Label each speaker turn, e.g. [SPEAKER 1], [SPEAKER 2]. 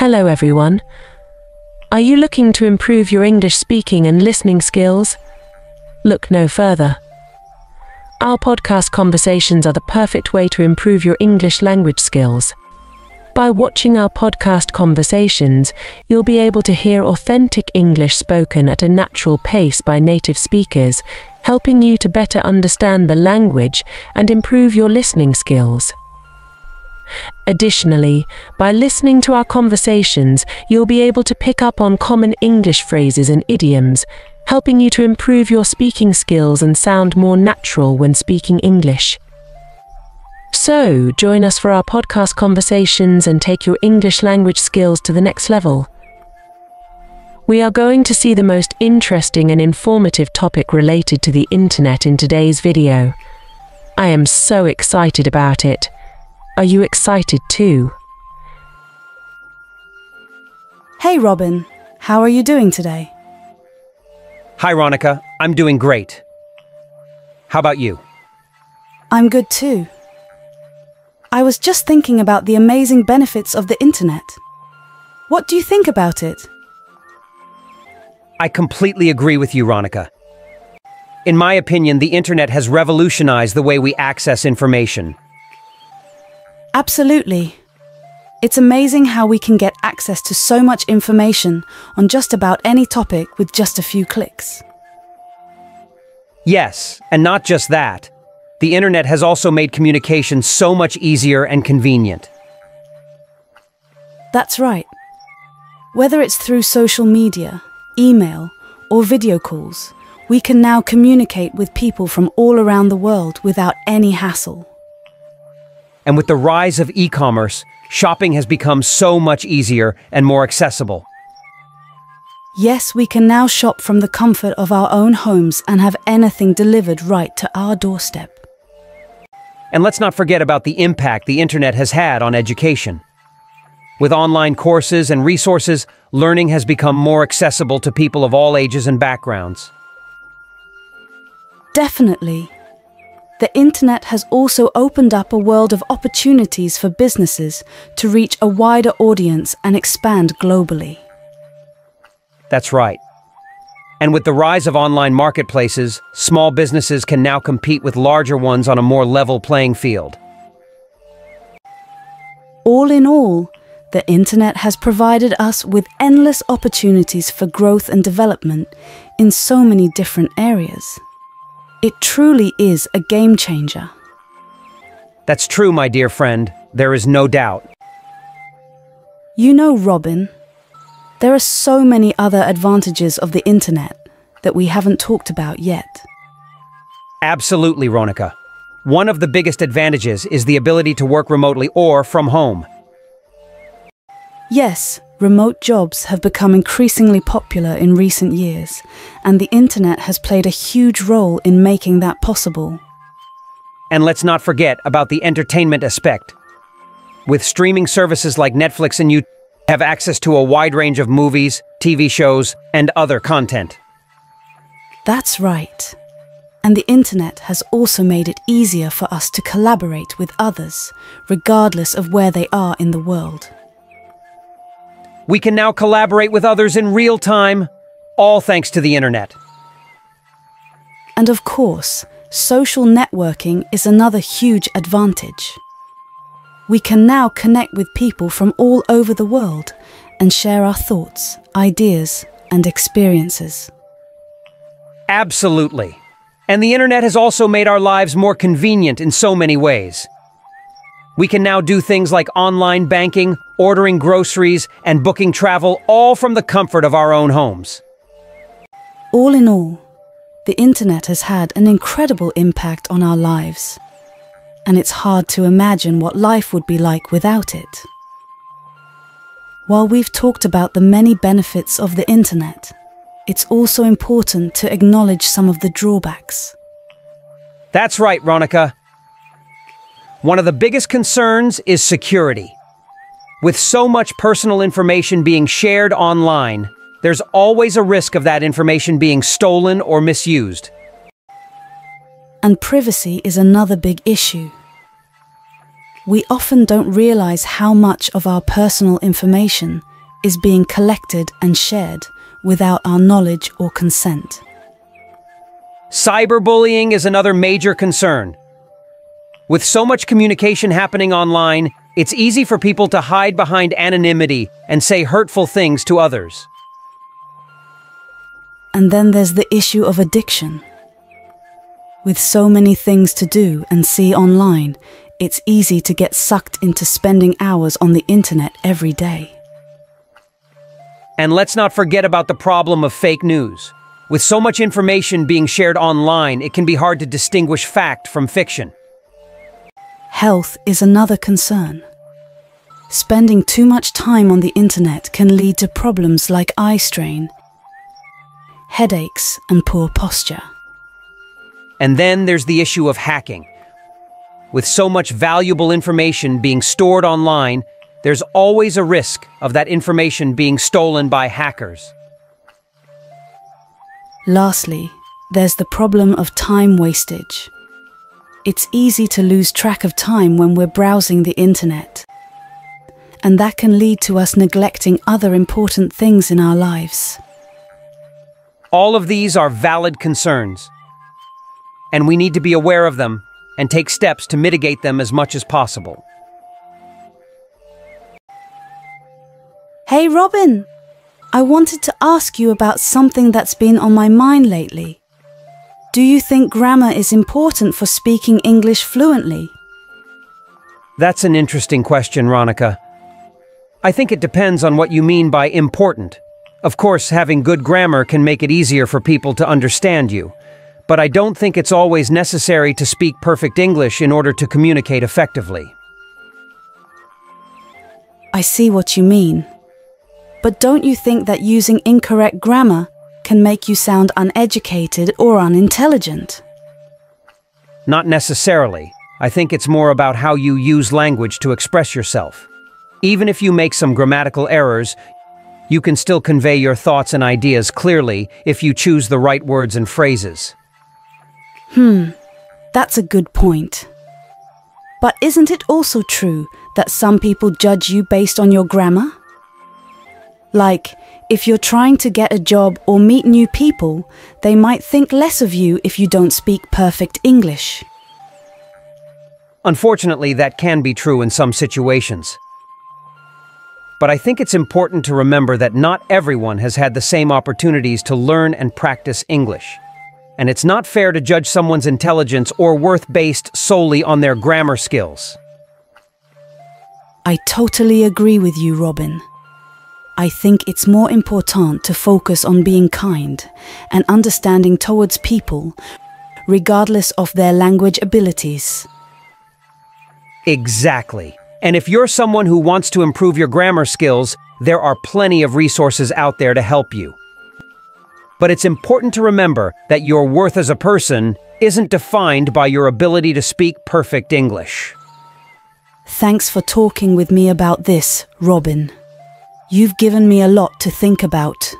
[SPEAKER 1] Hello everyone. Are you looking to improve your English speaking and listening skills? Look no further. Our podcast conversations are the perfect way to improve your English language skills. By watching our podcast conversations, you'll be able to hear authentic English spoken at a natural pace by native speakers, helping you to better understand the language and improve your listening skills. Additionally, by listening to our conversations, you'll be able to pick up on common English phrases and idioms, helping you to improve your speaking skills and sound more natural when speaking English. So, join us for our podcast conversations and take your English language skills to the next level. We are going to see the most interesting and informative topic related to the internet in today's video. I am so excited about it. Are you excited too?
[SPEAKER 2] Hey Robin, how are you doing today?
[SPEAKER 3] Hi Ronica, I'm doing great. How about you?
[SPEAKER 2] I'm good too. I was just thinking about the amazing benefits of the internet. What do you think about it?
[SPEAKER 3] I completely agree with you, Ronica. In my opinion, the internet has revolutionized the way we access information.
[SPEAKER 2] Absolutely. It's amazing how we can get access to so much information on just about any topic with just a few clicks.
[SPEAKER 3] Yes, and not just that. The internet has also made communication so much easier and convenient.
[SPEAKER 2] That's right. Whether it's through social media, email, or video calls, we can now communicate with people from all around the world without any hassle.
[SPEAKER 3] And with the rise of e-commerce, shopping has become so much easier and more accessible.
[SPEAKER 2] Yes, we can now shop from the comfort of our own homes and have anything delivered right to our doorstep.
[SPEAKER 3] And let's not forget about the impact the internet has had on education. With online courses and resources, learning has become more accessible to people of all ages and backgrounds.
[SPEAKER 2] Definitely. The internet has also opened up a world of opportunities for businesses to reach a wider audience and expand globally.
[SPEAKER 3] That's right. And with the rise of online marketplaces, small businesses can now compete with larger ones on a more level playing field.
[SPEAKER 2] All in all, the internet has provided us with endless opportunities for growth and development in so many different areas. It truly is a game changer.
[SPEAKER 3] That's true, my dear friend. There is no doubt.
[SPEAKER 2] You know, Robin, there are so many other advantages of the internet that we haven't talked about yet.
[SPEAKER 3] Absolutely, Ronica. One of the biggest advantages is the ability to work remotely or from home.
[SPEAKER 2] Yes, remote jobs have become increasingly popular in recent years, and the internet has played a huge role in making that possible.
[SPEAKER 3] And let's not forget about the entertainment aspect. With streaming services like Netflix and YouTube, have access to a wide range of movies, TV shows, and other content.
[SPEAKER 2] That's right. And the internet has also made it easier for us to collaborate with others, regardless of where they are in the world.
[SPEAKER 3] We can now collaborate with others in real time, all thanks to the internet.
[SPEAKER 2] And of course, social networking is another huge advantage. We can now connect with people from all over the world and share our thoughts, ideas, and experiences.
[SPEAKER 3] Absolutely. And the internet has also made our lives more convenient in so many ways. We can now do things like online banking, ordering groceries, and booking travel, all from the comfort of our own homes.
[SPEAKER 2] All in all, the internet has had an incredible impact on our lives, and it's hard to imagine what life would be like without it. While we've talked about the many benefits of the internet, it's also important to acknowledge some of the drawbacks.
[SPEAKER 3] That's right, Ronica. One of the biggest concerns is security. With so much personal information being shared online, there's always a risk of that information being stolen or misused.
[SPEAKER 2] And privacy is another big issue. We often don't realize how much of our personal information is being collected and shared without our knowledge or consent.
[SPEAKER 3] Cyberbullying is another major concern. With so much communication happening online, it's easy for people to hide behind anonymity and say hurtful things to others.
[SPEAKER 2] And then there's the issue of addiction. With so many things to do and see online, it's easy to get sucked into spending hours on the internet every day.
[SPEAKER 3] And let's not forget about the problem of fake news. With so much information being shared online, it can be hard to distinguish fact from fiction.
[SPEAKER 2] Health is another concern. Spending too much time on the internet can lead to problems like eye strain, headaches, and poor posture.
[SPEAKER 3] And then there's the issue of hacking. With so much valuable information being stored online, there's always a risk of that information being stolen by hackers.
[SPEAKER 2] Lastly, there's the problem of time wastage. It's easy to lose track of time when we're browsing the internet, and that can lead to us neglecting other important things in our lives.
[SPEAKER 3] All of these are valid concerns, and we need to be aware of them and take steps to mitigate them as much as possible.
[SPEAKER 2] Hey Robin, I wanted to ask you about something that's been on my mind lately. Do you think grammar is important for speaking English fluently?
[SPEAKER 3] That's an interesting question, Ronica. I think it depends on what you mean by important. Of course, having good grammar can make it easier for people to understand you, but I don't think it's always necessary to speak perfect English in order to communicate effectively.
[SPEAKER 2] I see what you mean. But don't you think that using incorrect grammar can make you sound uneducated or unintelligent?
[SPEAKER 3] Not necessarily. I think it's more about how you use language to express yourself. Even if you make some grammatical errors, you can still convey your thoughts and ideas clearly if you choose the right words and phrases.
[SPEAKER 2] That's a good point. But isn't it also true that some people judge you based on your grammar? Like, if you're trying to get a job or meet new people, they might think less of you if you don't speak perfect English.
[SPEAKER 3] Unfortunately, that can be true in some situations. But I think it's important to remember that not everyone has had the same opportunities to learn and practice English. And it's not fair to judge someone's intelligence or worth based solely on their grammar skills.
[SPEAKER 2] I totally agree with you, Robin. I think it's more important to focus on being kind and understanding towards people, regardless of their language abilities.
[SPEAKER 3] Exactly. And if you're someone who wants to improve your grammar skills, there are plenty of resources out there to help you. But it's important to remember that your worth as a person isn't defined by your ability to speak perfect English.
[SPEAKER 2] Thanks for talking with me about this, Robin. You've given me a lot to think about.